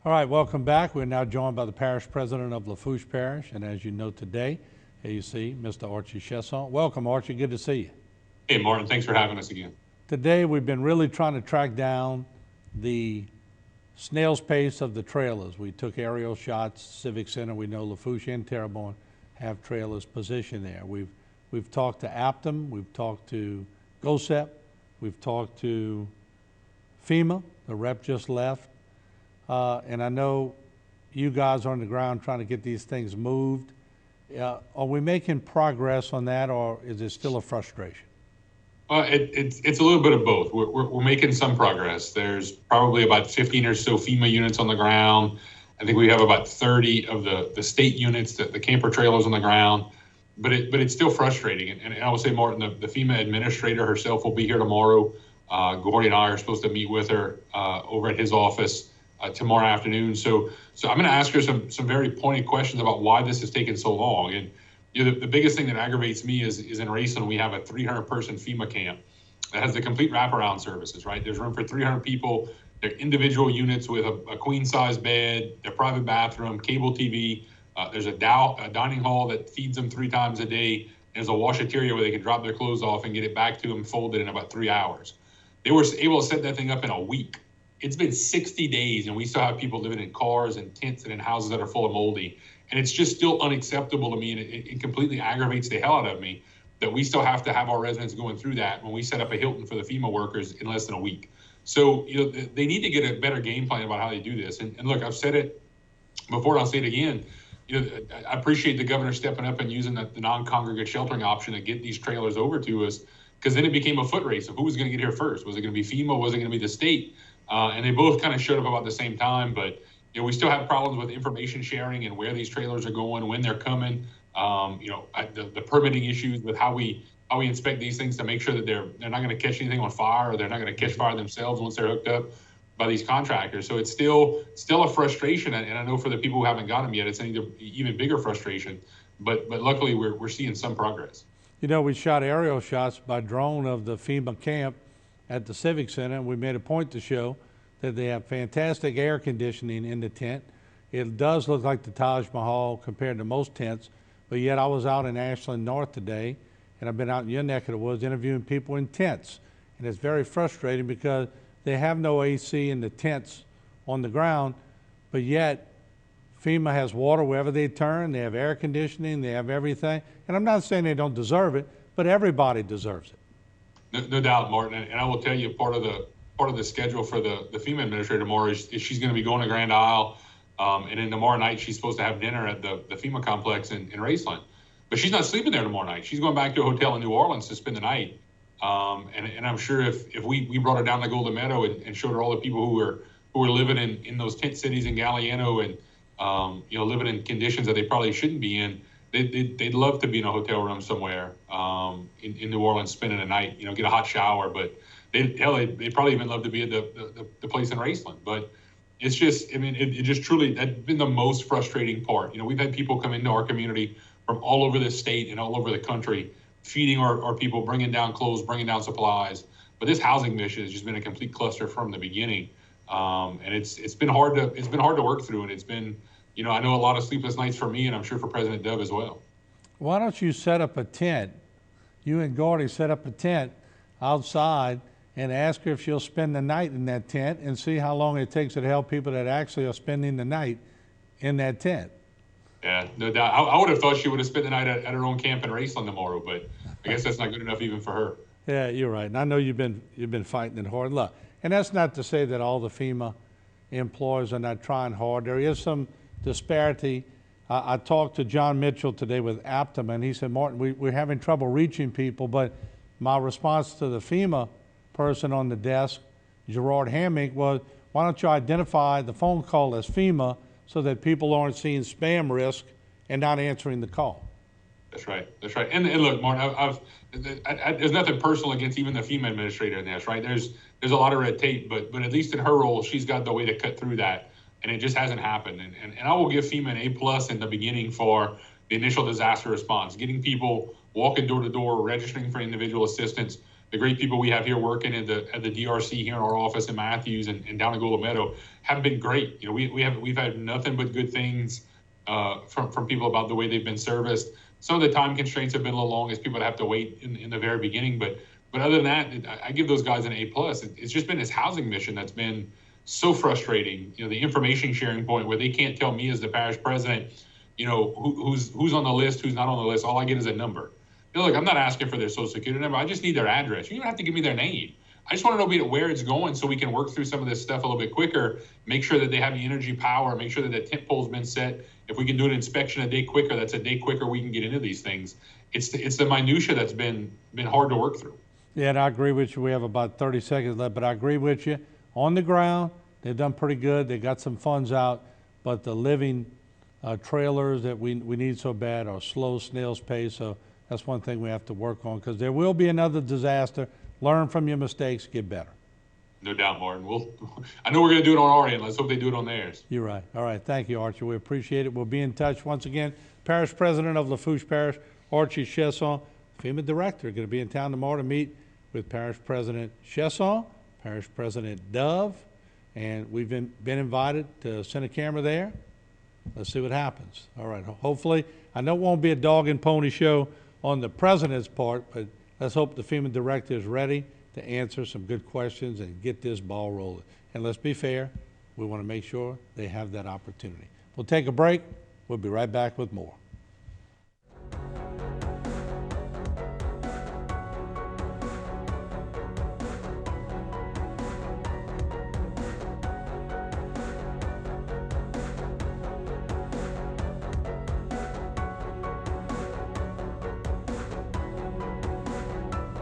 All right, welcome back. We're now joined by the parish president of Lafourche Parish, and as you know today, here you see Mr. Archie Chaisson. Welcome, Archie. Good to see you. Hey, Martin. Thanks for having us again. Today, we've been really trying to track down the snail's pace of the trailers. We took aerial shots, Civic Center. We know Lafourche and Terrebonne have trailers positioned there. We've talked to Aptum. We've talked to GOSEP. We've talked to FEMA. The rep just left. And I know you guys are on the ground trying to get these things moved. Are we making progress on that, or is it still a frustration? It's a little bit of both. We're making some progress. There's probably about 15 or so FEMA units on the ground. I think we have about 30 of the state units, the camper trailers on the ground. But it's still frustrating. And I will say, Martin, the FEMA administrator herself will be here tomorrow. Gordy and I are supposed to meet with her over at his office tomorrow afternoon. So I'm going to ask her some very pointed questions about why this has taken so long. And the biggest thing that aggravates me is in Raceland, we have a 300-person FEMA camp that has the complete wraparound services, right? There's room for 300 people. They're individual units with a queen-size bed, their private bathroom, cable TV. There's a dining hall that feeds them 3 times a day. There's a washateria where they can drop their clothes off and get it back to them folded in about 3 hours. They were able to set that thing up in a week. It's been 60 days, and we still have people living in cars and tents and in houses that are full of moldy. And it's just still unacceptable to me, and it completely aggravates the hell out of me that we still have to have our residents going through that when we set up a Hilton for the FEMA workers in less than a week. So, they need to get a better game plan about how they do this. And look, I've said it before, and I'll say it again. I appreciate the governor stepping up and using the non-congregate sheltering option to get these trailers over to us, because then it became a foot race of who was going to get here first. Was it going to be FEMA? Was it going to be the state? And they both kind of showed up about the same time, but we still have problems with information sharing and where these trailers are going, when they're coming. The permitting issues with how we inspect these things to make sure that they're not going to catch anything on fire, or they're not going to catch fire themselves once they're hooked up by these contractors. So it's still a frustration, and I know for the people who haven't got them yet, it's an even bigger frustration. But luckily, we're seeing some progress. We shot aerial shots by drone of the FEMA camp at the Civic Center, and we made a point to show that they have fantastic air conditioning in the tent. It does look like the Taj Mahal compared to most tents, but yet I was out in Ashland North today, and I've been out in your neck of the woods interviewing people in tents. And it's very frustrating because they have no AC in the tents on the ground, but yet FEMA has water wherever they turn, they have air conditioning, they have everything. And I'm not saying they don't deserve it, but everybody deserves it. No doubt, Martin. And I will tell you, part of the schedule for the FEMA administrator tomorrow is she's going to be going to Grand Isle, and then tomorrow night she's supposed to have dinner at the FEMA complex in Raceland. But she's not sleeping there tomorrow night. She's going back to a hotel in New Orleans to spend the night. And I'm sure if we brought her down to Golden Meadow and showed her all the people who were living in those tent cities in Galliano and living in conditions that they probably shouldn't be in, they'd love to be in a hotel room somewhere in New Orleans, spending a night, get a hot shower. But they'd probably even love to be at the place in Raceland. But it's just, it just truly, that's been the most frustrating part. We've had people come into our community from all over the state and all over the country, feeding our people, bringing down clothes, bringing down supplies. But this housing mission has just been a complete cluster from the beginning. And it's been hard to work through, and it's been, I know a lot of sleepless nights for me, and I'm sure for President Dove as well. Why don't you set up a tent? You and Gordy set up a tent outside and ask her if she'll spend the night in that tent, and see how long it takes her to help people that actually are spending the night in that tent. Yeah, no doubt. I would have thought she would have spent the night at her own camp in Raceland tomorrow, but I guess that's not good enough even for her. Yeah, you're right. And I know you've been fighting it hard. Look, and that's not to say that all the FEMA employees are not trying hard. There is some disparity. I talked to John Mitchell today with Aptum, and he said, Martin, we're having trouble reaching people, but my response to the FEMA person on the desk, Gerard Hammick, was, why don't you identify the phone call as FEMA so that people aren't seeing spam risk and not answering the call? That's right. And look, Martin, there's nothing personal against even the FEMA administrator in this, right? There's a lot of red tape, but at least in her role, she's got the way to cut through that. And it just hasn't happened. And I will give FEMA an A+ in the beginning for the initial disaster response, getting people walking door to door, registering for individual assistance, the great people we have here working at the DRC here in our office in Matthews and down in Golden Meadow have been great. You know, we've had nothing but good things from people about the way they've been serviced. Some of the time constraints have been a little long as people have to wait in the very beginning, but other than that, I give those guys an A+. It's just been this housing mission that's been so frustrating. You know, the information sharing point where they can't tell me as the parish president, you know, who's on the list, who's not on the list. All I get is a number. You know, like, I'm not asking for their social security number. I just need their address. You don't have to give me their name. I just want to know where it's going so we can work through some of this stuff a little bit quicker, make sure that they have the energy power, make sure that the tent pole's been set. If we can do an inspection a day quicker, that's a day quicker we can get into these things. It's the minutia that's been hard to work through. Yeah, and I agree with you. We have about 30 seconds left, but I agree with you. On the ground, they've done pretty good. They got some funds out, but the living trailers that we need so bad are slow, snail's pace. So that's one thing we have to work on, because there will be another disaster. Learn from your mistakes, get better. No doubt, Martin. I know we're going to do it on our end. Let's hope they do it on theirs. You're right. All right. Thank you, Archie. We appreciate it. We'll be in touch once again. Parish President of Lafourche Parish, Archie Chaisson, FEMA Director, going to be in town tomorrow to meet with Parish President Chaisson, Parish President Dove, and we've been invited to send a camera there. Let's see what happens. All right. Hopefully, I know it won't be a dog and pony show on the president's part, but let's hope the FEMA Director is ready to answer some good questions and get this ball rolling. And let's be fair, we want to make sure they have that opportunity. We'll take a break. We'll be right back with more.